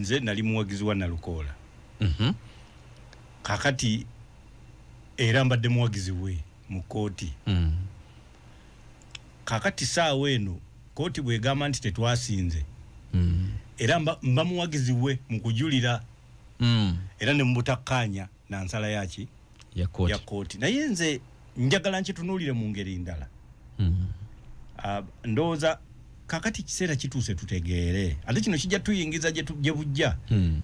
nze nali muwagizi wa Nalukola kakati era mbadde muwagizi we mu kooti kakati saawa eno kooti bwegamba nti tetwasinze era mba muwagizi we mu kujulira era ne mbutakkaanya na nsala yaki ya kooti naye nze njagala nkitunuulire mu ngeri ndala ndowooza kakati kiseera kituuse tutegeere ate kino kijja tuyingiza gye bujja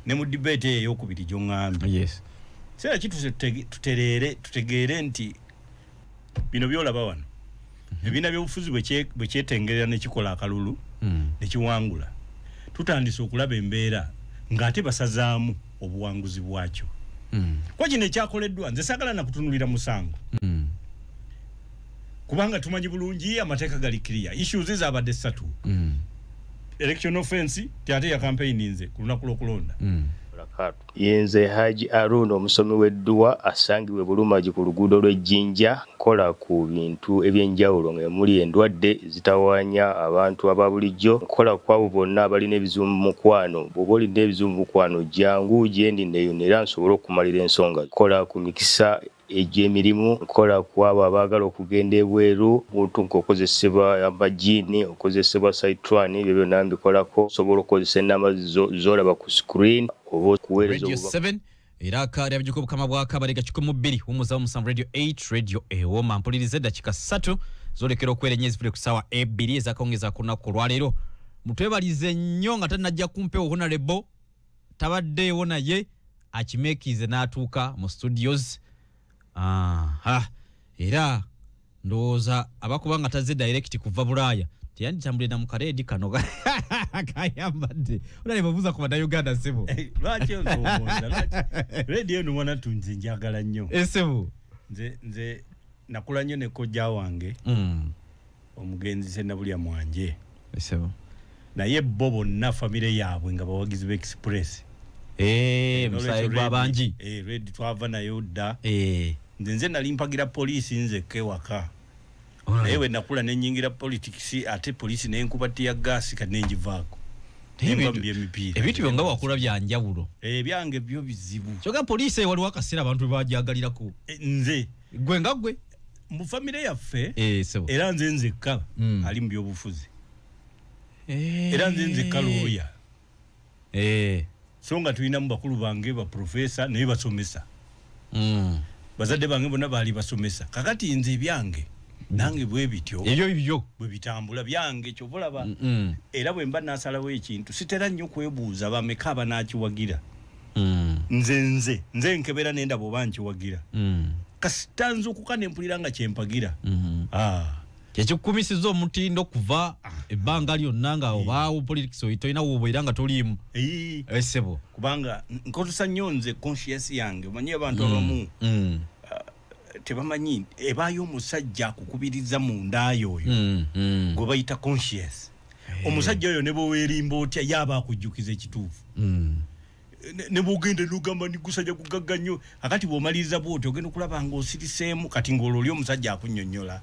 ne mu debate ey'okubiri gy'oŋŋambye kiseera kituuse tutegeere nti bino byolaba wano ebibiina by'obufuzi bwe kyetengerera ne kikola akalulu ne kiwangula tutandise okulaba embeera ng'ate basazaamu obuwanguzi bwakyo kwa kino ekyakoleddwa nze saagala na kutunulira musango kubanga tumanyi bulungi amateeka gali clear issues zabadde 3 election offense ate ya campaign nze ku lunaku lw'okulonda yenze Haji Arun omusomi w'edduwa asangiwe Bulumagi ku luguudo lw'Ejjinja nkola ku bintu ebyenjawulo ng'emuli endwadde zitawaanya abantu aba bulijjo nkola ku abo bonna abalina ebizibu mu mukwano bw'oba olina ebizibu mu mukwano jangu gyendi neeyonera nsobole okumalira ensonga nkola ku mikisa egy'emirimu nkola ku abo abaagala okugenda ebweru buntu ng'okozesebwa amajiini okozesebwa saitran ebyo byonna mbikolako osobola okukozesa ennamba z'olaba ku screen oba okuweereza Radio 7 era akaali abijjuko obukama bw'akabalega 12 umuza omusanvu Radio 8 Radio ewoma mpulirize dakika 3 zolekera okwera ennyezi vile ku ssaawa 2 ezakongeza ku lunaku olwaleero mutwebalize nnyo nga tanajja kumpewo honorable tabaddeewo naye akimeekize n'atuuka mu studios era ndowooza abakuba nga tazze direct kuva Bulaaya teyanditambulire na mukareedi kano kayambadde olali babuuza ku bannayuganda ssebo lwaki ozoomonza lwaki reedi eno mwana tunze njagala nnyo ssebo nze nakula nnyo ne kojja wange omugenzi Sennabulya Mwanje ssebo naye bo bonna famire yaabwe nga bawagizi b'express musayi gwa bangi reedi twava nayo dda nze nali mpagira poliisi nze kewaka naye we nakula nenyingira politics ate poliisi nenkubatiya gaasi kati nenjivaako ebintu byonga wakula byanjawulo byange byo bizibu kyoga poliisi waliwo akaseera abantu bebajagalirako nze gwe nga gwe mu famire yaffe era nze nzekka ali mu byobufuzi era nze nzekka looya so nga tulinamu bakulu bange baprofesa naye basomesa bazadde bange bonna baali basomesa kakati nze byange nange bwe bityo ebyo bwe bitambula byange kyobulaba era bwe mba nasalawo ekintu sitera nnyo kwebuuza bameka abanaakiwagira nze nkebera nendaba oba nkiwagira kasitanza okukana empulira nga kyempagira kyekikukumisiza omutindo kuva ebbanga lyonna nga obaawo politics oyitolina wobeera nga toliimu esebo kubanga nkozesa nnyo nze conscious yange omanyi abantu abamu tebamanyi ebaayo omusajja akukubiriza mu ndaayo oyo gwe bayita conscious omusajja oyo ne bweweerimba otya yaaba akujjukiza ekituufu ne bwogenda n'ogamba nigusajja kugagga nnyo akati bw'omaliriza bwoti ogenda okulaba ng'osiriseemu kati ng'olwo oli omusajja akunnyonnyola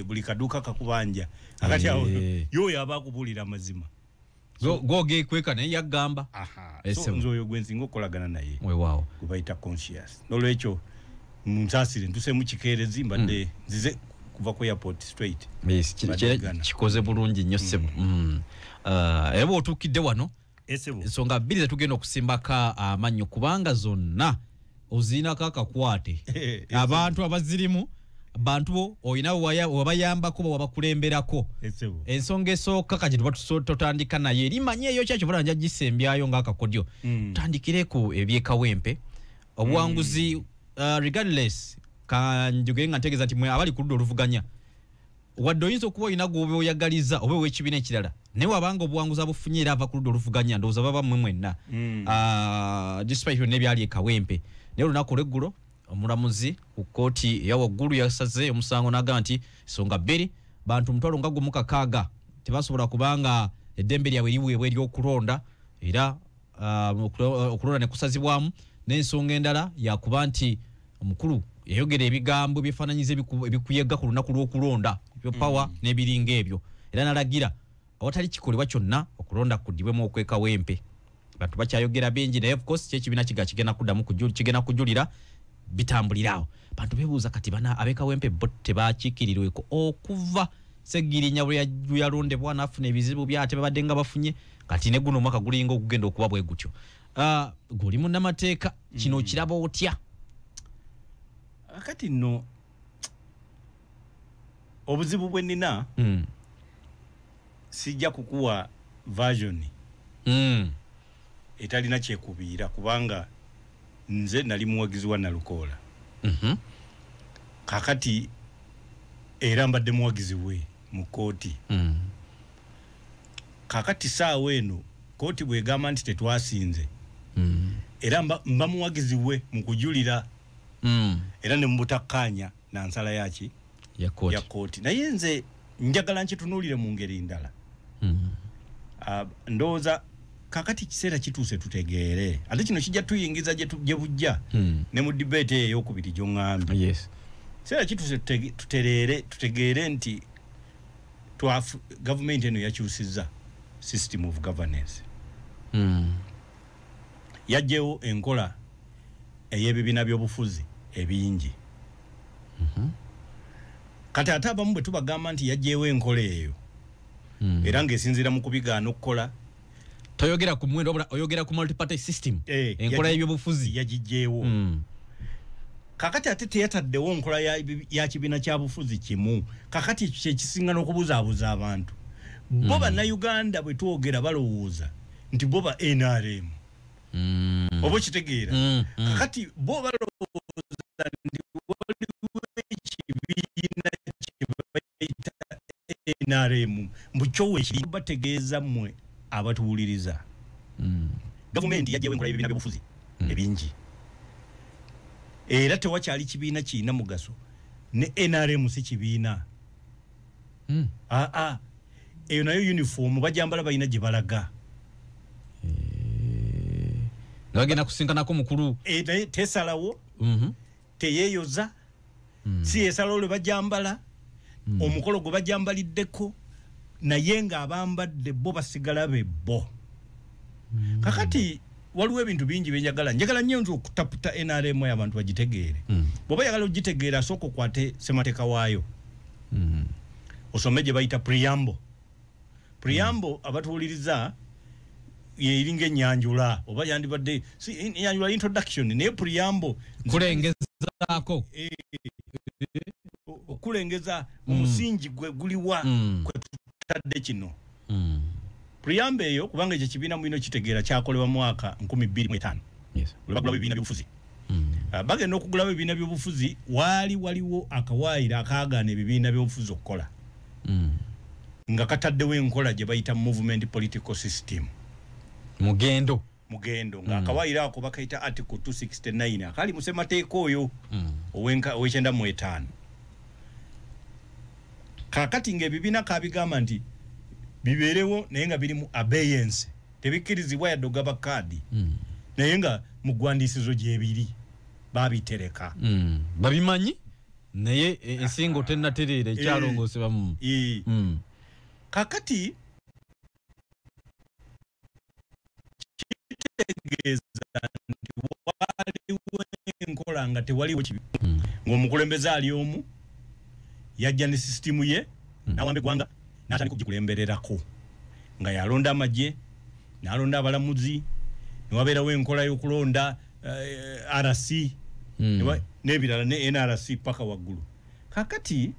buli kaduuka kakubanja akati awo yoyo aba akubuulira amazima gogeekweka naye yaggamba nze oyo gwe nsinga okukolagana naye weewaawo gwe bayita conscious n'olwekyo munsaasire ntuseemu kikeerezi mbadde nzize kuva ku airport straight kikoze bulungi nnyo ssebo era bw'otuukidde wano ensonga bbiri zetugenda okusimbaka amannyo kubanga zonna ozirinako akakwate abantu abazirimu bantu bo olina wabayambako wabakulemberako ensonga esooka kati totandika naye erimanyi eyo kyakyo bula njaggisembyayo ng'akakodyo tandikire ku ebyekawempe obuwanguzi regardless kanjogere nga ntegeeza nti mwe abali ku ludda oluvuganya wadde oyinza okuba olina gwobe oyagaliza oba ow'ekibiina ekirala naye wabanga obuwanguzi abufunye era ava ku ludda oluvuganya ndowooza baba mmwe mwenna despite byonna ebyali ekawempe naye olunaku olw'eggulo omulamuzi ku kkooti eya waggulu yasaze omusango n'agamba nti ensonga bbiri bantu mutwalo nga gumu kakaaga tebasobola kubanga eddembe lyabwe liweebwa ery'okulonda era okulonda ne kusazibwamu n'ensonga endala yakuba nti omukulu yayogera ebigambo byefaananyiza ebikuyega ku lunaku lw'okulonda ebyopawa n'ebiringa ebyo era n'alagira awatali kikolebwa kyonna okulonda kuddibwemu okwekawempe batu bakyayogera bingi naye of course kyekibina kigenda kuddamu kigenda kujulira bitambulirawo bantu bebuuza kati bana abekawempe bo tebakiikirirweko okuva Segirinya bwe yalondebwa n'afuna ebizibu byate babadde nga bafunye kati ne guno mwaka gulinga okugenda okuba bwe gutyo guli munnamateeka kino kiraba otya kati nno obuzibu bwe nina sijja kukuwa version etalina kyekubiira kubanga nze nali muwagizi wa Nalukoola kakati era mbadde muwagizi we mu kooti kakati saawa eno kooti bwegamba nti tetwasinze era mba muwagizi we mu kujulira era ne mubutakkaanya na nsala yaki ya kooti naye nze njagala nkitunuulire mu ngeri ndala ndowooza kakati kiseera kituuse tutegeere ate kino kijja tuyingiza gye bujja ne mu debate ey'okubiri gy'oŋŋambye kiseera kituuse tutegeere nti gavumenti eno yakyusizza system of governance yaggyewo enkola ey'ebibiina by'obufuzi ebingi kati ate abamu bwe tubagamba nti yaggyewo enkola eyo era ng'esinziira mu kubigaana okukola toyogera ku mwendo oyogera ku multi-party system enkola y'ebyobufuzi yagiggyewo kakati ate teyataddewo nkola ya kibiina kya bufuzi kimu kakati kyekisinga n'okubuzaabuza abantu bo bannayuganda bwe twogera balowooza nti bo ba NRM oba kitegeera kakati bo balowooza nti waliwo ekibiina kyebayita NRM mbukyowe ekiri bategeeza mmwe abatuwuliriza gavumenti yaggyewo enkola y'ebibiina by'obufuzi ebingi era tewakyali kibiina kirina mugaso ne NRM si kibiina eyo nayo uniform bajambala balina gye balaga bagenda kusinkanako mukulu tesalawo teyeeyoza si esalawo lwe bajambala omukolo gwe bajambaliddeko naye ng'abambadde bo basigala be bo kakati waliwo ebintu bingi byenjagala njagala nnyo nti okutaputa NRM abantu bagitegeere bw'oba yagala ogitegeera asooka okwate ssemateeka waayo osome gye bayita preamble abatuwuliriza yeringa enyanjula oba yandibadde enyanjula introduction naye preamble kulengezaako okulengeza omusingi gwe guliwa kwe tutadde kino preamble eyo kubanga ekyo kibiina mwino kitegeera kyakolebwa mwaka 2005 olwabagulawo ebibiina by'obufuzi bagenda okugulawo ebibiina by'obufuzi waliwo akawaayiro akaagaana ebibiina by'obufuzi okukola nga kataddewo enkola gye bayita movement political system mugendo nga akawaayiro ako bakayita article 269 akali mu ssemateeka oyo ow'e95 kakati ng'ebibiina kabigamba nti bibeerewo naye nga biri mu abeyance tebikkirizibwa yadde ogaba kaadi naye nga mu ggwandiisizo gyebiri babitereka babimanyi naye ensingo tennatereera ekyalongoosebwamu kakati kitegeeza nti waliwo enkola nga tewaliwo kibi ng'omukulembeze ali omu yajja ne sisitimu ye n'awamba eggwanga n'atandika okugikulembererako nga yalonda amagye n'alonda abalamuzi ne wabeerawo enkola y'okulonda RC n'ebirala ne NRC paka waggulu kakati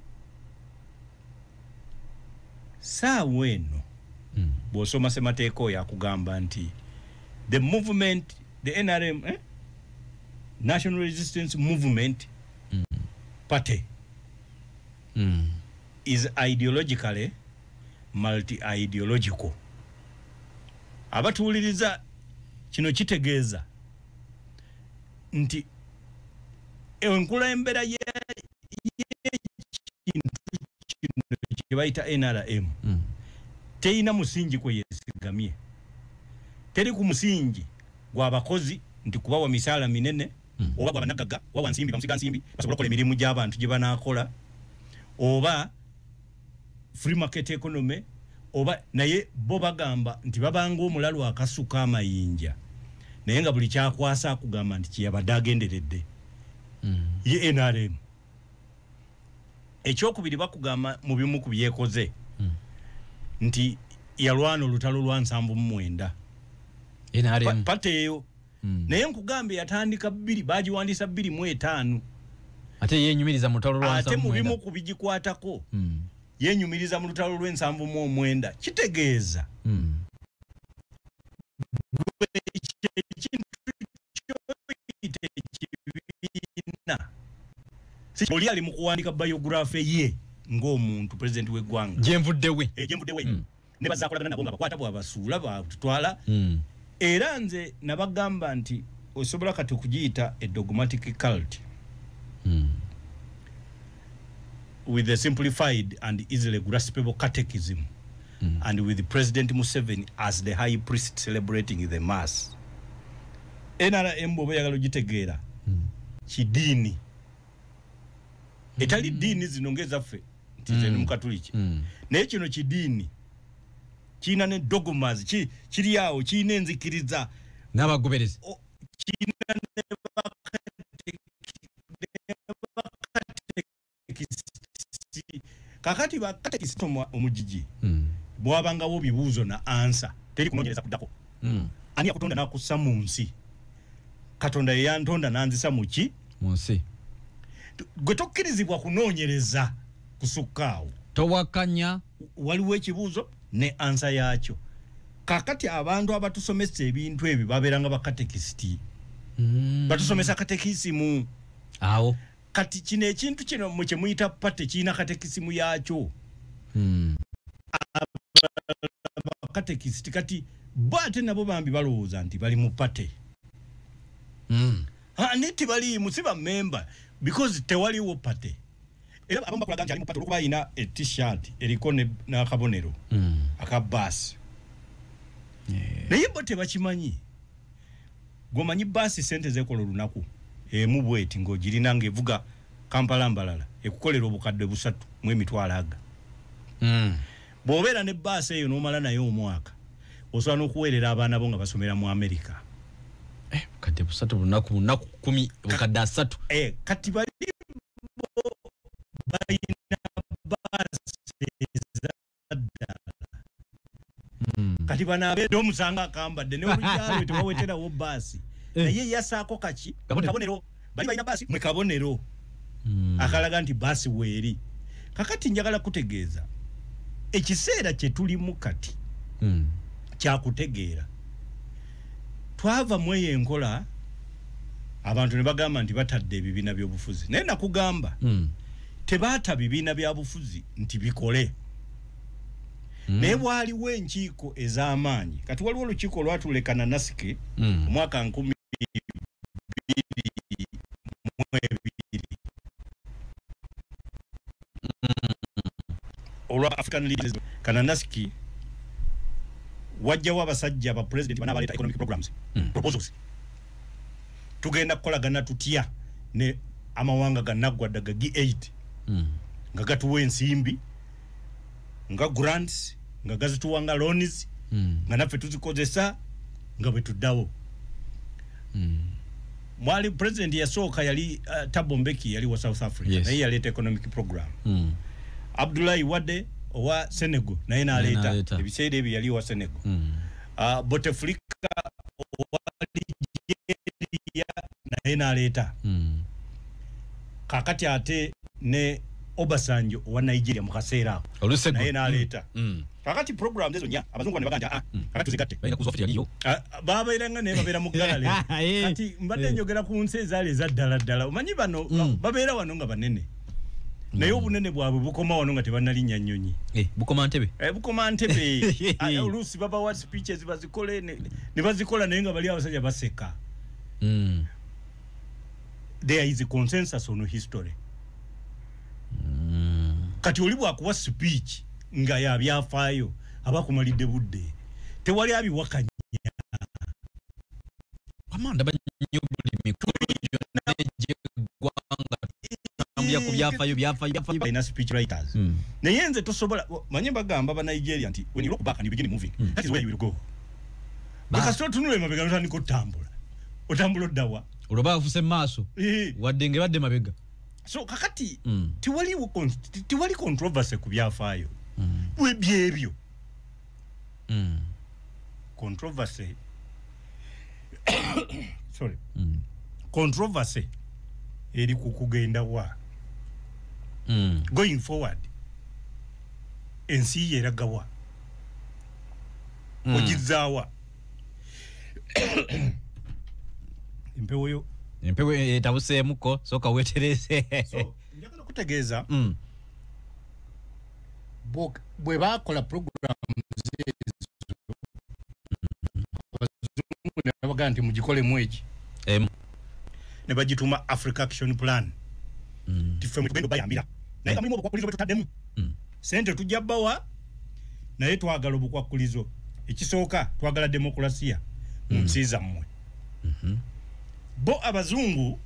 saawa eno bw'osoma ssemateeka oyo akugamba nti the movement the NRM National Resistance Movement Party is ideologically multi-ideological abatuwuliriza kino kitegeeza nti enkula embera y'ekintu kino kye bayita NRM terina musingi kwe yeesigamye teri ku musingi gw'abakozi nti kubawa misaala minene oba gwabanaggaga wawa nsimbi bamusiga nsimbi basobola okukola emirimu gy'abantu gye banaakola oba free market economy oba naye bo bagamba nti babanga omulalu akasuka amayinja naye nga buli kyakwasa akugamba nti kiyabadde agenderedde ye NRM ekyokubiri bakugamba mu bimu ku byekoze nti yalwana olutalo lwa 79 NRM pateyo naye nkugambye yatandika 2 bagiwandisa 2 ate yenyumiriza mu lutalo lwa 79 ate mu bimu ku bigikwatako yenyumiriza mu lutalo lwa 79 kitegeeza oli ali mu kuwandika biography ye ng'omuntu president w'eggwanga jemvuddewe ne bazakolagana nabo nga bakwata bwabasuula batutwala era nze nabagamba nti osobola kati okugiyita a dogmatic cult with a simplified and easily graspable catechism and with President Museveni as the high priest celebrating the mass. NRM bobe yagalo gitegeera kidini etali dini zinongeza ffe ntize mukatuliki naye kino kidini kina ne dogmas kiri yawo kina enzikiriza n'abagoberezi kina ne kakati bakatekisi omujiji bwabangawo bibuuzo na answer teri kunonyereza kuddako ani akutonda nakussa mu nsi katonda yantonda nanzisa muki mu nsi gwe tokkirizibwa kunoonyereza kusukkaawo towakanya waliwo ekibuuzo ne answer yakyo kakati abantu abatusomesa ebintu ebyo babeeranga bakatekisiti batusomesa katekisimu awo kati kino ekintu kino mu kyemuyita pate kirina katekisimu yakyo katekisiti kati bate nabo bambi balowooza nti bali mu pate niti bali musiba member because tewaliwo pate era abamu bakulaga nti ali mu pate olwokuba alina t-shirt eriko n'akabonero akabaasi naye bo tebakimanyi gomanyi baasi sente zekola olunaku emu bweti ng'ogirina ng'evuga Kampala mbalala ekukolera obukadde 3 mu emitwalo aga bw'obeera ne baasi eyo n'omala naye omwaka osobola n'okuweerera abaana bo nga basomera mu Amerika bukadde 3 lunaku 10 bukadde 3 kati bali balina baasi ezaddala kati banaabeera omusanga akambadde ne olukyalo tebaweterawo baasi naye yasaako kaki kabonero bali balina baasi mwe kabonero akalaga nti baasi weeri kakati njagala kutegeeza ekiseera kye tulimu kati kyakutegeera twava mu eyo enkola abantu ne bagamba nti batadde ebibiina by'obufuzi naye nakugamba tebaata bibiina bya bufuzi nti bikole naye bwaliwo enkiiko ez'amaanyi kati waliwo olukiiko olwatulekana nasike omwaka 2022 olwa African Leaders Kananaski wajjawo abasajja aba president banabaleta economic programs proposals tugenda kukolagana tutya ne amawanga ganagwadda ga G8 nga gatuwa ensimbi nga grants nga gazituwanga loans nga naffe tuzikozesa nga bwe tuddawo mwali president yasooka yali Thabo Mbeki yali wa South Africa naye yaleeta economic program Abdoulaye Wade owa Senegal naye naleeta ebiseera ebyo yali wa Senegal Bouteflika owa Nigeria naye naleeta kakati ate ne Obasanjo owa Nigeria mu kaseera naye naleeta kakati programs ezo nya abazungu ne baganja kakati tuzigatte balina kuzofiti yaliyo babeeranga ne babeera mu Galale kati mbadde njogera ku nsi ezaali ezaddala omanyi bano babeera wano nga banene naye obunene bwabwe bukoma wano nga tebannalinya nnyonyi bukoma Ntebe bukoma Ntebe oluusi babawa speeches bazikole ne bazikola naye nga bali abasajja baseka there is a consensus on history kati oli bwakuwa speech nga yabyafaayo abakumalidde budde tewali abiwakanya amanda banyo buli mikulu gyonna gwanga kujja ku byafayo ina speech writers naye nze tosobola manye bagamba ba Nigeria nti when you look back and you begin moving that is where you will go because tunule mabega ntani ko otambula dawa uloba afuse maaso wadenge badde mabega so kakati tiwali controversy ku byafayo we byebyo controversy sorry controversy eri kukugenda wa going forward ensi yeragawa ojizawa empewo etabuseemuko soka wetereze so njagala kutegeeza bwe bakola program abazungu mugikole mweki ne bagituma Africa Action Plan tife mu bendo bayambira naye kama obukwakulizo betutaddemu sente tujja bawa naye twagala obukwakulizo ekisooka twagala demokrasia mu nsi zammwe bo abazungu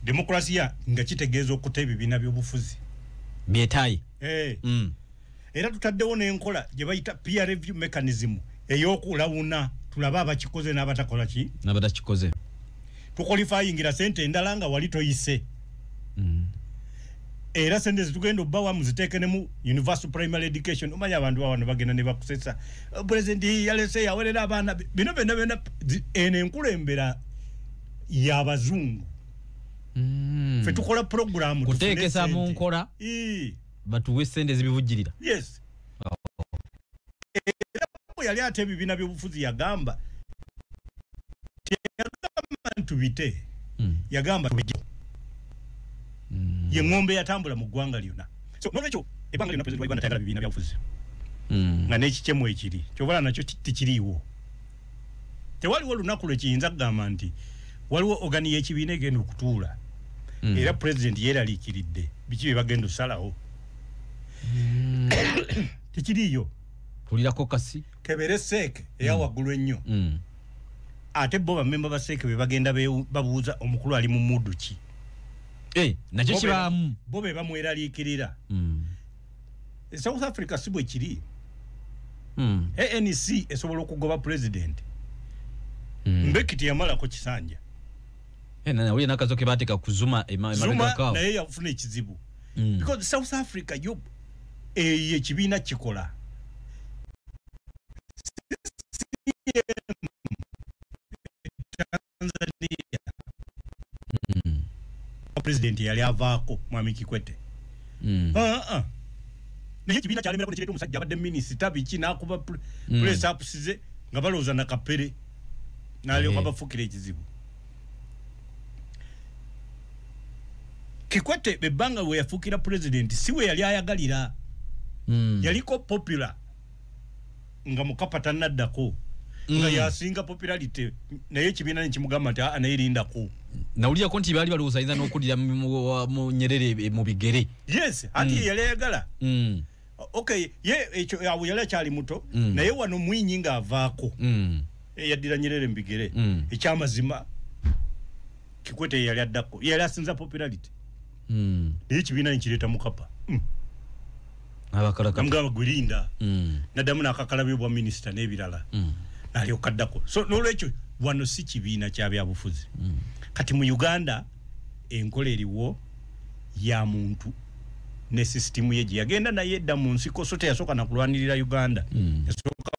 demokrasia nga kitegeeza okuta ebibiina by'obufuzi byetayi era tutaddewo n'enkola gye bayita peer review mechanism ey'okulawuna tulaba abakikoze n'abatakola ki n'abatakikoze tuqualifyingira sente endala nga wali toyise era sente zitugenda obbawa muziteekene mu universal primary education omanya abantu bawano bagenda ne bakusesa president yalese yawerera abaana bino bena ene enkulembera y'abazungu fe tukola program kuteekesa mu nkola batuwe sente zibivujjirira yes era yali ate ebibiina by'obufuzi yagamba tubite yagamba tubije ye ngombe yatambula mu gwanga lyona so nolwekyo ebanga lyona president wa Uganda tayagala bibiina byabufuzi nga n'ekikyemu ekiri kyovala nakyo tikiriiwo tewaliwo olunaku lwekiyinza kugamba nti waliwo ogani y'ekibiina egenda okutuula era president yeeraliikiridde biki bye bagenda osalawo tikiriiyo tulirako kasi kebere seeke eyawaggulu ennyo ate bo bamemba ba seeke be bagenda babuuza omukulu ali mu muddu ki nakyo kibaamu bo be bamweraliikirira South Africa si bwe kiri ANC esobola okugoba president Mbeki yamalako kisanja uli nakazoke bateeka ku Zuma Zuma naye yafuna ekizibu because South Africa yo ekibiina kikola Tanzania president yali avaako Mwami Kikwete naye ekibiina kyalemera ku kireeta omusajja abadde minisita biki n'akuba press ups ze nga balowooza na kapere n'alyoka bafukira ekizibu Kikwete bebbanga we yafukira president si we yali ayagalira yaliko popular nga Mukapa tannaddako nga yasinga popularity naye ekibiina nekimugamba nti anayirindako nawulira ko nti baali balowooza ayinza n'okuddira mu Nyerere mu bigere yes ati yali ayagala okay ye ekyo awo yali akyali muto naye wano Mwinyi nga avaako yaddira Nyerere mu bigere ekyamazima Kikwete yali addako yali asinza popularity naye ekibiina nekireeta Mukapa namugamba gwirinda naddamu n'akakalabyo bwa minisita n'ebirala n'alyoka addako so n'olwekyo wano si kibiina kya byabufuzi kati mu Uganda enkola eriwo ya muntu ne system ye gye yagenda naye edda mu nsiko so teyasooka nakulwanirira Uganda yasooka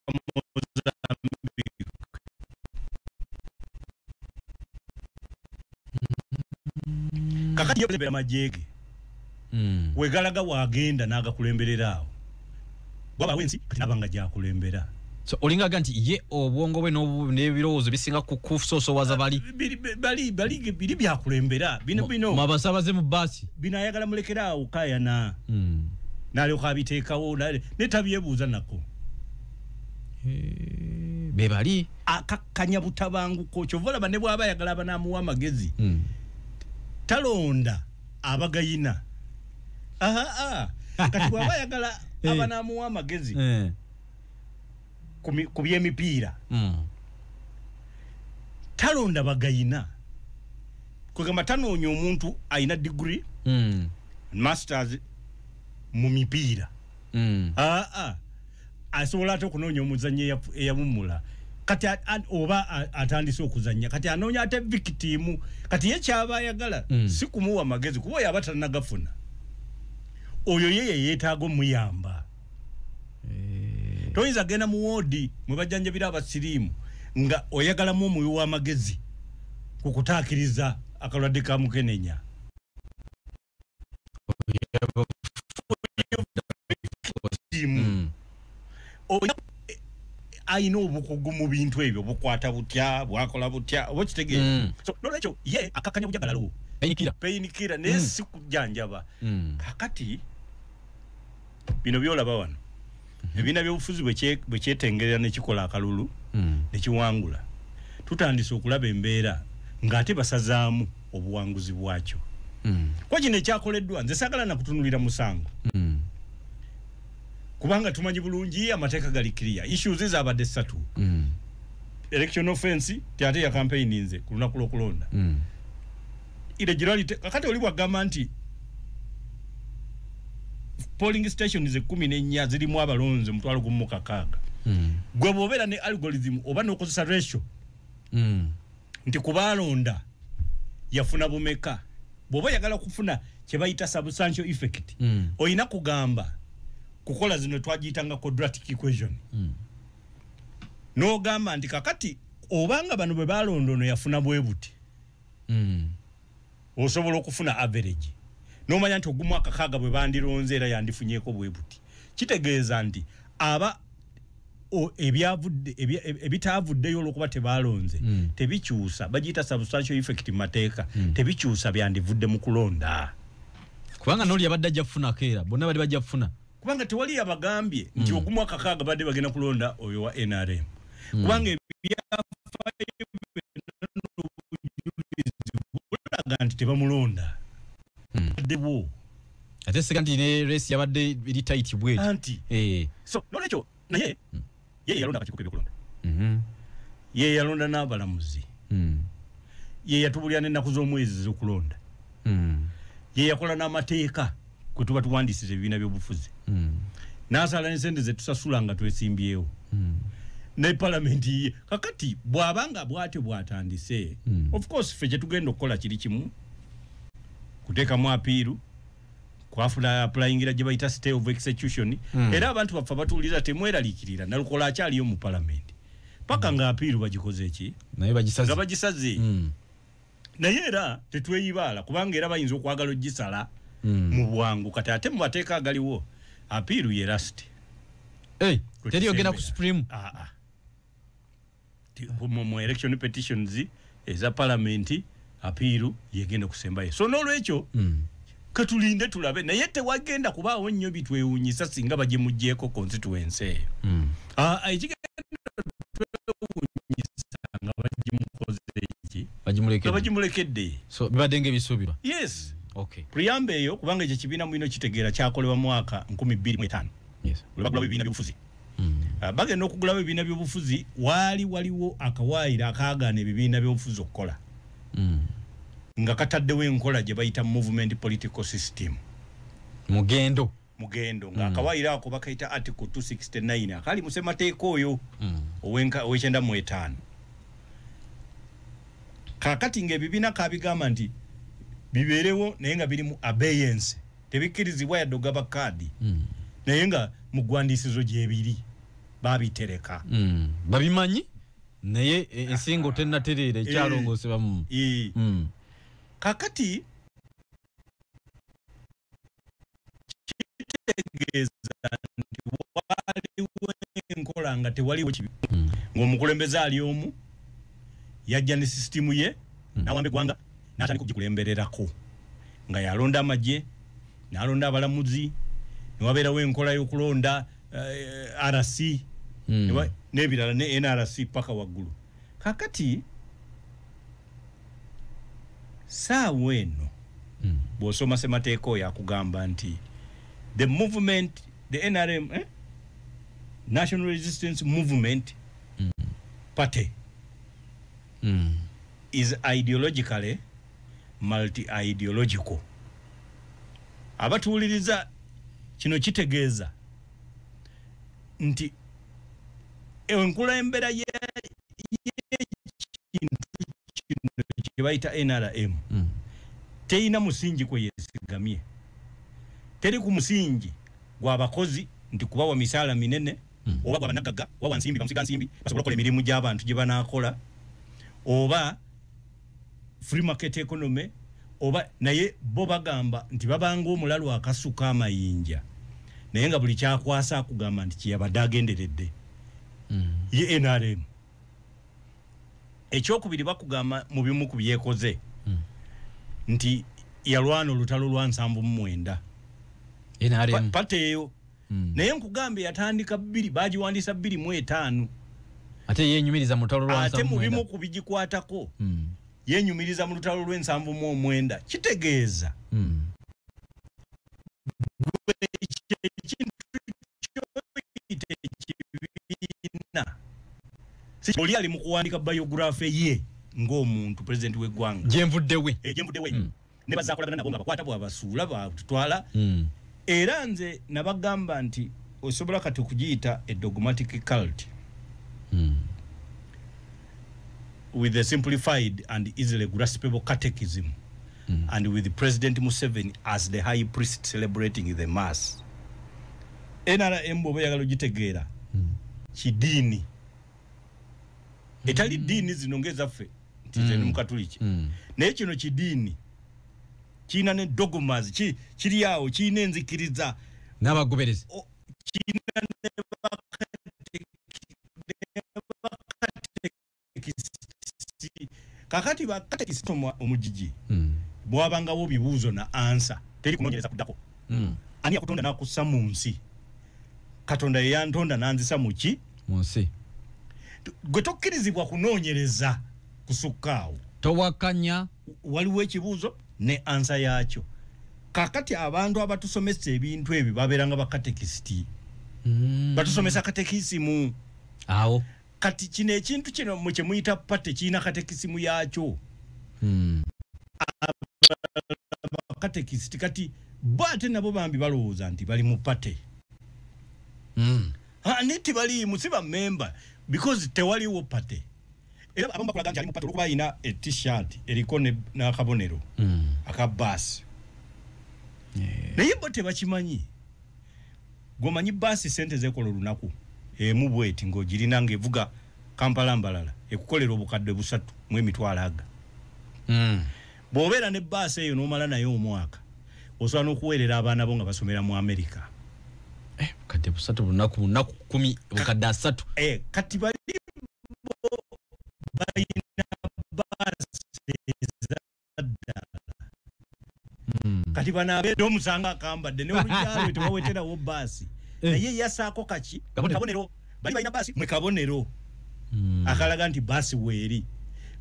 kakati yebera majege wegalaga wagenda n'agakulemberera awo bwaba wensi kati nabanga gyakulembera so olinga ganti ye obwongo bwe n'ebirowoozo bisinga kusosowaza bali biri byakulembera bino mabasabaze mu basi bino ayagala mulekera awo kayana n'alyoka abiteekawo netabyebuuza nako be bali akakkanya butabanguko kyovalaba ne bw'aba ayagala abanaamuwa amagezi talonda abagayina kati bw'aba ayagala abanaamuwa amagezi ku by'emipiira talonda bagayina kwegamba tanoonya omuntu ayina degree masters mu mipiira asobola ate okunoonya omuzannyi eyamumula kati oba atandise okuzannya kati anoonya ate victim kati ye kyaba ayagala si kumuwa magezi kuba yaba tanagafuna oyo yeye yeetaaga omuyamba toyinza genda mu woodi mwe bajjanjabira abasiriimu nga oyagalamu omuwi w'amagezi ku kutaakiriza akalwadde ka mukenenya ayina obukugu mu bintu ebyo bukwata butya bwakola butya oba kitegeera so nolwekyo ye akakanya bujagalalo peyinikira naye si kujjanjaba kakati bino byolaba wano ebiina by'obufuzi bwe kyetengerera ne kikola akalulu ne kiwangula tutandise okulaba embeera ng'ate basazaamu obuwanguzi bwakyo kwa kino ekyakoleddwa nze saagala na kutunulira musango kubanga tumanyi bulungi amateeka gali clear issues zabadde 3 election offense ate ya campaign nze ku lunaku lw'okulonda irregularity kakati oli bwagamba nti polling stations 14 zirimu abalonzi mutwalo gumu kakaaga gwe bw'obeera ne algorithm oba n'okozesa ratio nti kubalonda yafuna bumeka bw'oba yagala kufuna kye bayita substantial effect oyina kugamba kukola zino twagiyitanga quadratic equation n'ogamba nti kakati obanga bano bwe balonda ono yafuna bwe buti osobola okufuna average n'omanya nti ogumu akakaaga bwe bandironze era yandifunyeeko bwe buti kitegeeza nti aba ebitaavuddeyo olwokuba tebalonze tebikyusa bagiyita substantial effect mu mateeka tebikyusa byandivudde mu kulonda kubanga n'oli abadde ajja kufuna keera bonna bali bajja kufuna kubanga tewali yabagambye nti ogumu akakaaga badde bagenda kulonda oyo wa NRM kubanga ebyafaayo bulaga nti tebamulonda addewo ate sekandi ne race yabadde eri tight bwe anti so nolwekyo naye ye yalonda akakiiko k'ebyokulonda ye yalonda n'abalamuzi ye yatubulira n'ennaku z'omwezi z'okulonda ye yakola n'amateeka kwe tuba tuwandiisiza ebibiina by'obufuzi n'asala n'ensente ze tusasula nga twesimbyewo ne palamenti ye kakati bw'abanga bw'atyo bw'atandise of course ffe kye tugenda okukola kiri kimu kuteekamu apiiru kwafula applyingira gye bayita stay of execution era abantu baffe batuwulira temweraliikirira nalukola akyaliyo mu palamenti paka nga apiiru bagikoze eki nga bagisaze naye era tetweyibaala kubanga era bayinza okwagala ogisala mu bwangu kati ate mu mateeka agaliwo apiiru ye last teri ogenda ku supreme mu election petitions eza palamenti apiiru yegenda kusembayo so n'olwekyo katulinde tulabe naye tewagenda kubaawo nnyo bitwewuunyisa singa bagimuggyeko constituency eyo ekigenda twewuunyisa nga bagimukoze eki bagimulekedde so bibadde ng'ebisuubirwa yes okay preamble eyo kubanga ekyo kibiina mwino kitegeera kyakolebwa mwaka 2025 olwabagulawo ebibiina by'obufuzi bagenda okugulawo ebibiina by'obufuzi waliwo akawaayiro akaagaana ebibiina by'obufuzi okukola nga kataddewo enkola gye bayita movement political system mugendo nga akawaayiro ako bakayita article 269 akali mu ssemateeka oyo ow'e95 kakati ng'ebibiina kabigamba nti bibeerewo naye nga biri mu abeyance tebikkirizibwa yadde ogaba kaadi naye nga mu ggwandiisizo gyebiri babitereka babimanyi naye ensingo tennatereera ekyalongoosebwamu kakati kitegeeza nti waliwo enkola nga tewaliwo kibi ng'omukulembeze ali omu yajja ne sisitimu ye n'awamba eggwanga n'atandika okugikulembererako nga yalonda amagye n'alonda abalamuzi newabeerawo enkola y'okulonda RC n'ebirala ne NRC paka waggulu kakati saawa eno bw'osoma ssemateeka oyo akugamba nti the movement the NRM National Resistance Movement Party is ideologically multi ideological abatuuliriza kino kitegeeza nti enkula embera ye baita NRM teina musingi kwe yesigamye teri ku musingi gwa bakozi nti kubawa misala minene oba gwa banagaga wa nsimbi bamusiga nsimbi basobola kola emirimu gy'abantu gye banakola oba free market economy oba naye bo bagamba nti babanga omulalu akasuka amayinja naye nga buli kyakwasa kugamba nti kiyabadagenderedde ye NRM ekyokubiri bakugamba mu bimu ku byekoze nti yalwana olutalo lwa 79 NRM pateyo naye nkugambye yatandika 2 bagiwandisa 2 ate yenyumiriza mu lutalo lwa 79 ate mu bimu ku bigikwatako yenyumiriza mu lutalo lwa 79 kitegeeza oli ali mu kuwandika biography ye ng'omuntu president w'eggwanga jemvuddewe ne bazakolagana nabo nga bakwata bwabasuula batutwala era nze nabagamba nti osobola kati okugiyita a dogmatic cult with a simplified and easily graspable catechism and with President Museveni as the high priest celebrating the mass. NRM bwe yagala ogitegeera kidini etali dini zinongeza ffe nti mu katoliki naye kino kidini kina ne dogmas kiri awo kina enzikiriza n'abagoberezi kina ne kakati bakatekisi omujiji bwabangawo bibuuzo na answer teri kunonyereza kuddako ani akutonda nakussa mu nsi katonda yeyantonda nanzisa muki mu nsi gwe tokkirizibwa kunoonyereza kusukkaawo towakanya waliwo ekibuuzo ne answer yakyo kakati abantu abatusomesa ebintu ebyo babeeranga bakatekisiti batusomesa katekisimu awo kati kino ekintu kino mu kyemuyita pate kirina katekisimu yakyo katekisiti kati bate nabo bambi balowooza nti bali mu pate niti bali musiba member because tewaliwo pate era abamu bakulaga nti ali mu pate olwokuba alina t-shirt eriko n'akabonero akabaasi naye bo tebakimanyi gomanyi baasi sente zekola olunaku emu bweti ng'ogirina ng'evuga Kampala mbalala ekukolera obukadde 3 mu emitwalo aga bw'obeera ne baasi eyo n'omala naye omwaka osobola n'okuweerera abaana bo nga basomera mu Amerika bukadde 3 lunaku 10 bukadde 3 kati bali balina baasi ezaddala kati banaabeera omusanga akambadde ne olukyalo tebaweterawo baasi naye yasaako kaki kabonero bali balina baasi mwe kabonero akalaga nti baasi weeri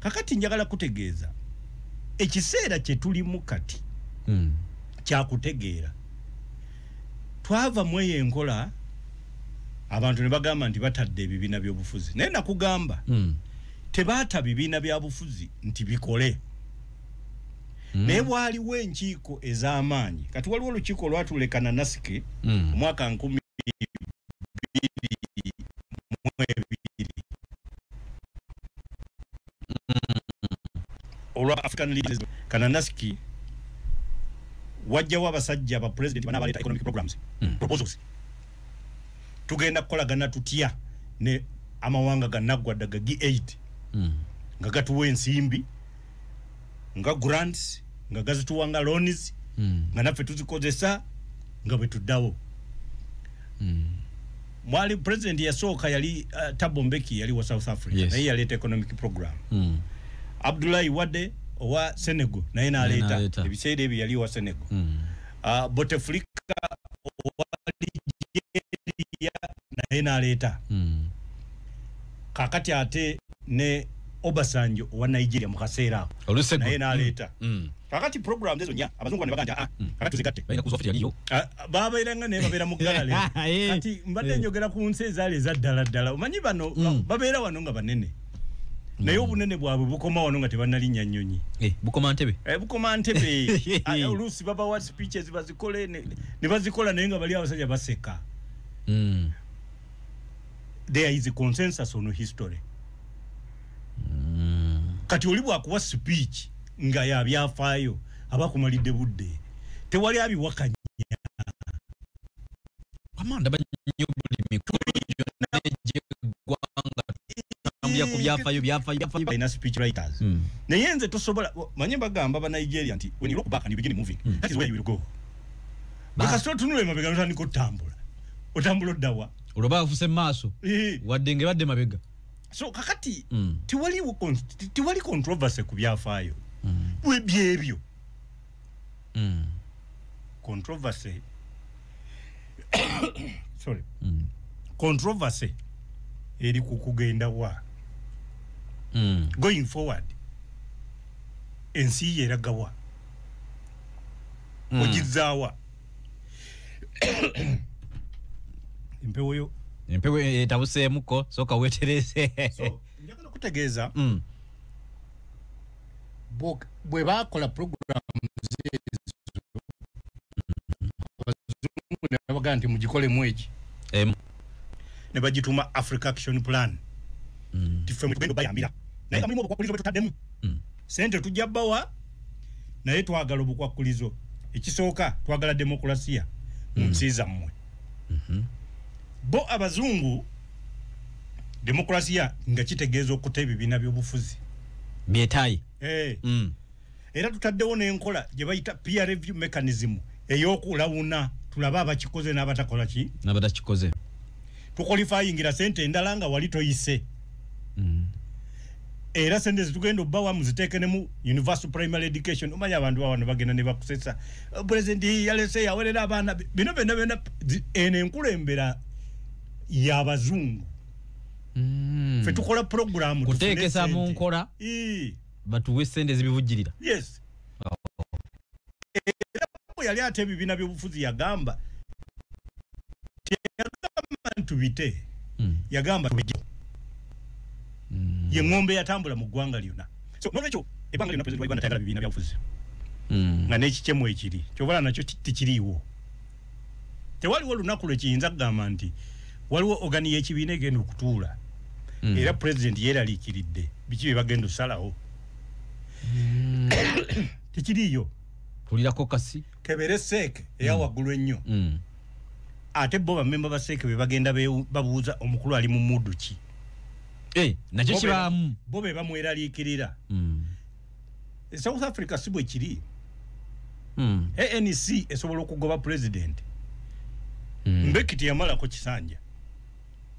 kakati njagala kutegeeza ekiseera kye tulimu kati kyakutegeera twava mu eyo enkola abantu ne bagamba nti batadde ebibiina by'obufuzi naye nakugamba tebaata bibiina bya bufuzi nti bikole naye bwaliwo enkiiko ez'amaanyi kati waliwo olukiiko olwatulekana nasike omwaka 2022 olwa African Leaders Kananaski wajjawo abasajja aba president banabaleta economic programs proposals tugenda kukolagana tutya ne amawanga ganaggwadda ga G8 nga gatuwa ensimbi nga grants nga gazituwanga loans nga naffe tuzikozesa nga bwe tuddawo mwali president yasooka yali Thabo Mbeki yali wa South Africa naye yaleeta economic program Abdoulaye Wade owa Senegal naye naleeta ebiseera ebyo yali wa Senegal Bouteflika owa Nigeria naye naleeta kakati ate ne Obasanjo owa Nigeria mu kaseera naye naleeta kakati program ezo nya abazungu ne baganja kakati tuzigatte bayina ku software yaliyo babeeranga ne babeera mu galale kati mbadde njogera ku nsi ezaali ezaddala ddala omanyi bano babeera wano nga banene naye obunene bwabwe bukoma wano nga tebannalinya nnyonyi bukoma Ntebe bukoma Ntebe oluusi baba wa speeches bazikole ne bazikola naye nga bali abasajja baseka. There is a consensus on history. Kati oli bwakuwa speech nga ya byafaayo abakumalidde budde tewali abiwakanya amanda banyobuli mikulu gwanga byafaayo ina speech writers naye nze tosobola manye bagamba ba Nigeria nti when you look back and you begin moving that is where you will go because tunule mabega ntandika otambula oddawa oloba afuse maaso wadde nge badde mabega. So kakati tiwali controversy ku byafaayo byebyo controversy sorry controversy eri kukugenda wa going forward ensi yeragawa ojizaawa empewo etabuseemuko soka wetereze so njagala kutegeeza bwe bakola program abazungu ne mugikole mweki ne bagituma Africa Action Plan tife mu bendo bayambira naye kama obukwakulizo betutaddemu sente tujja bawa naye twagala obukwakulizo ekisooka twagala demokrasia mu nsi zammwe bo abazungu demokrasia nga kitegeeza okuta ebibiina by'obufuzi byetayi era tutaddewo n'enkola gye bayita peer review mechanism ey'okulawuna tulaba abakikoze n'abatakola ki n'abatakikoze tukwalifayingira sente endala nga wali toyise era sente zitugenda obbawa muziteeke mu universal primary education omanya abantu bawano bagenda ne bakusesa president yalese yawerera abaana bino byonna eno enkulembera y'abazungu fe tukola program kuteekesa mu nkola batuwe sente zibivujjirira. Yes. Era yali ate ebibiina by'obufuzi yagamba tubite yagamba tubije ye ngombe yatambula mu ggwanga lyonna. So nolwekyo ebbanga lyonna president wa Uganda tayagala bibiina by'obufuzi nga n'ekikyemu ekiri kyobala nakyo tikiriiwo. Tewaliwo olunaku lwekiyinza kugamba nti waliwo ogani y'ekibiina egenda okutuula era president yeeraliikiridde biki bye bagenda osalawo tikiriiyo. Tulirako kasi kebere seeke eya waggulu ennyo ate bo bamemba ba seeke be bagenda babuuza omukulu ali mu muddu ki nakyo kibaamu bo be bamweraliikirira. South Africa si bwe kiri. ANC esobola okugoba president Mbekiti yamalako kisanja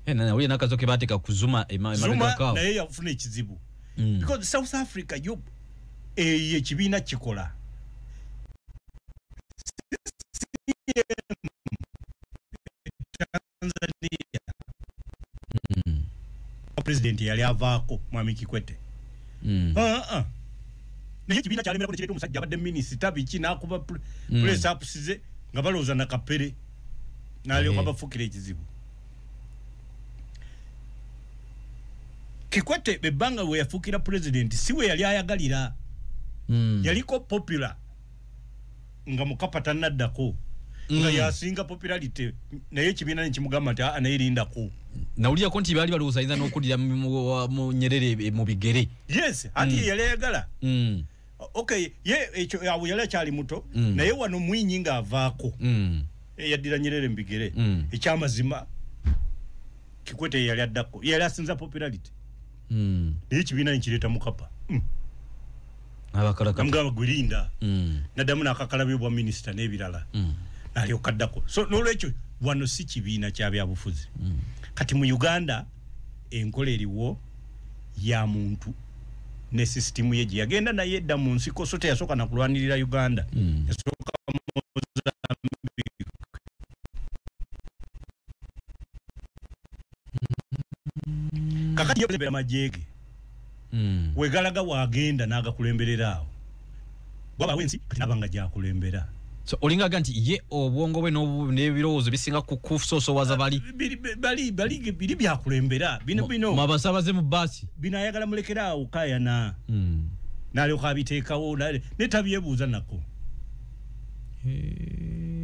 uli nakazoke bateeka ku Zuma Zuma naye yafuna ekizibu because South Africa yo ekibiina kikola Tanzania president yali avaako Mwami Kikwete naye ekibiina kyalemera ku kireeta omusajja abadde minisita biki n'akuba press ups nga balowooza na Kapere n'alyoka bafukira ekizibu. Kikwete bebbanga we yafukira president si we yali ayagalira yaliko popular nga Mukapa tannaddako nga yasinga popularity naye ekibiina nekimugamba nti anayirindako nawulirako nti baali balowooza ayinza n'okuddira mu Nyerere mu bigere. Yes ati yali ayagala okay ye ekyo awo yali akyali muto naye wano Mwinyi nga avaako yaddira Nyerere mu bigere ekyamazima Kikwete yali addako yali asinza popularity naye ekibiina nekireeta Mukapa namugamba gwirinda naddamu n'akakalabyo bwa minisita n'ebirala n'alyoka addako. So n'olwekyo wano si kibiina kya byabufuzi kati mu Uganda enkola eriwo ya muntu ne system ye gye yagenda naye edda mu nsiko so teyasooka nakulwanirira Uganda yasooka kakati yebera majege wegalaga wagenda naga kulemberera awo baba wensi kati nabanga ja kulembera So olinga ganti ye obwongo bwe n'ebirowoozo bisinga kusosowaza bali byakulembera bino mabasabaze mu basi bino ayagala mulekera awo kayana n'alyoka abiteekawo netabyebuuza nako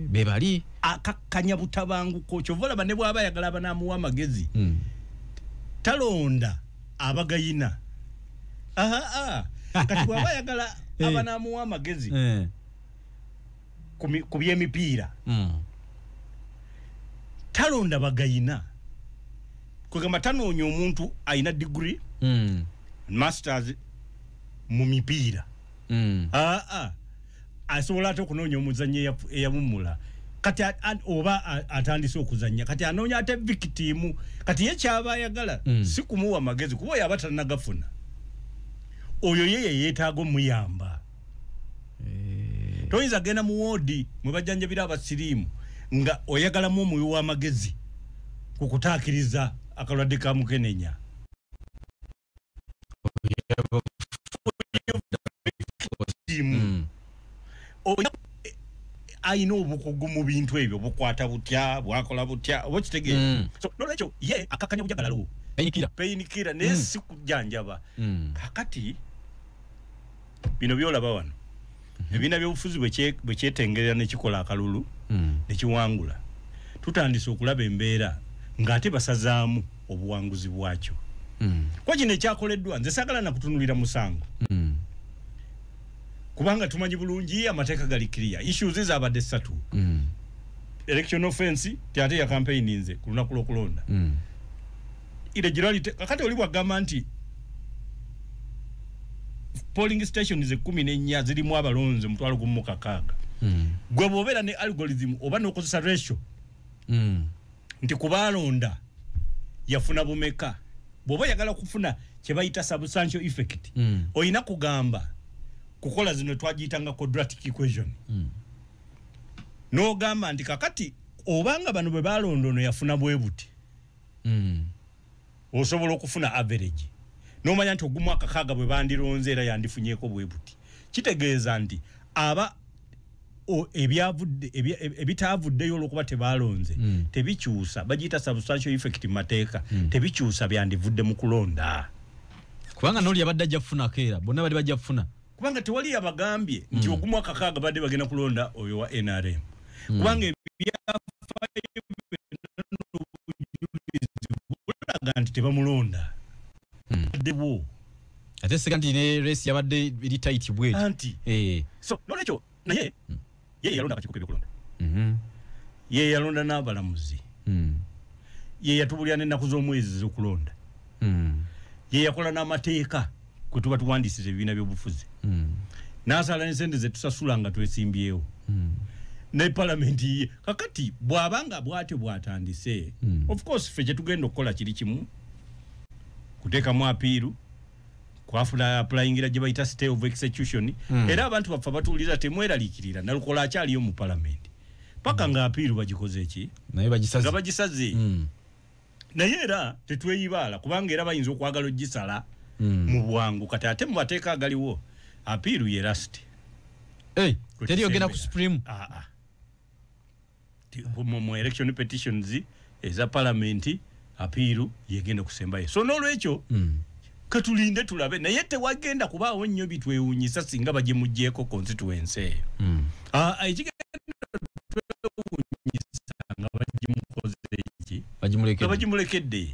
be bali akakkanya butabanguko kyovalaba ne bw'aba ayagala abanaamuwa amagezi talonda abagayina kati bw'aba ayagala abanaamuwa amagezi ku by'emipiira talonda bagayina kwegamba tanoonya omuntu ayina degree masters mu mipiira asobola ate okunoonya omuzannyi eyamumula kati oba atandise okuzannya kati anoonya ate victimu kati ye kyaba ayagala si kumuwa amagezi kuba oyo aba tanagafuna oyo ye yeetaaga omuyamba toyinza genda mu woodi mwe bajjanjabira abasiriimu nga oyagalamu omuwi w'amagezi ku kutaakiriza akalwadde ka mukenenya ayina obukugu mu bintu ebyo bukwata butya bwakola butya oba kitegeera nolwekyo ye akakkanya bujagalalo peyinikira naye si kujjanjaba kakati bino byolaba wano ebiina by'obufuzi bwe kyetengerera ne kikola akalulu ne kiwangula tutandise okulaba embeera ng'ate basazaamu obuwanguzi bwakyo kwa kino ekyakoleddwa nze saagala nakutunulira musango kubanga tumanyi bulungi amateeka gali clear issues zaabadde 3 election offense ate ya campaign nze ku lunaku lw'okulonda irregularity kakati oli bwagamba nti polling stations 14 zirimu abalonzi mutwalo gumu kakaaga gwe bw'obeera ne algorithm oba n'okozesa ratio nti kubalonda yafuna bumeka bw'oba yagala kufuna kye bayita substantial effect oyina kugamba kukola zino twagiyitanga quadratic equation n'ogamba nti kakati obanga bano bwe balonda ono yafuna bwe buti osobola okufuna average n'omanya nti ogumu akakaaga bwe bandironze era yandifunyeeko bwe buti kitegeeza nti aba ebitaavuddeyo olwokuba tebalonze tebikyusa bagiyita substantial effect mu mateeka tebikyusa byandivudde mu kulonda kubanga n'oli abadde ajja kufunako era bonna bali bajja kufuna kubanga tewali yabagambye nti ogumu akakaaga badde bagenda kulonda oyo wa NRM kubanga ebyafaayo bulaga nti tebamulonda addewo ate sekandi ne race yabadde eri tight bwe anti so nolwekyo naye ye yalonda akakiiko k'ebyokulonda ye yalonda n'abalamuzi ye yatubulira n'ennaku z'omwezi z'okulonda ye yakola n'amateeka kwe tuba tuwandiisiza ebibiina by'obufuzi n'asala n'ensente ze tusasula nga twesimbyewo ne palamenti ye kakati bw'abanga bw'atyo bw'atandise of course ffe kye tugenda okukola kiri kimu kuteekamu apiiru kwafula applyingira gye bayita stay of execution era abantu baffe batuwuliriza temweraliikirira nalukola akyaliyo mu palamenti paka nga apiiru bagikoze eki nga bagisaze naye era tetweyibaala kubanga era bayinza okwagala ogisala mu bwangu kati ate mu mateeka agaliwo apiiru ye last teri ogenda ku supreme mu election petitions eza palamenti apiiru yegenda kusembayo so n'olwekyo katulinde tulabe naye tewagenda kubaawo nnyo bitwewuunyisa singa bagimuggyeko constituency eyo ekigenda twewuunyisa nga bagimukoze eki bagimulekedde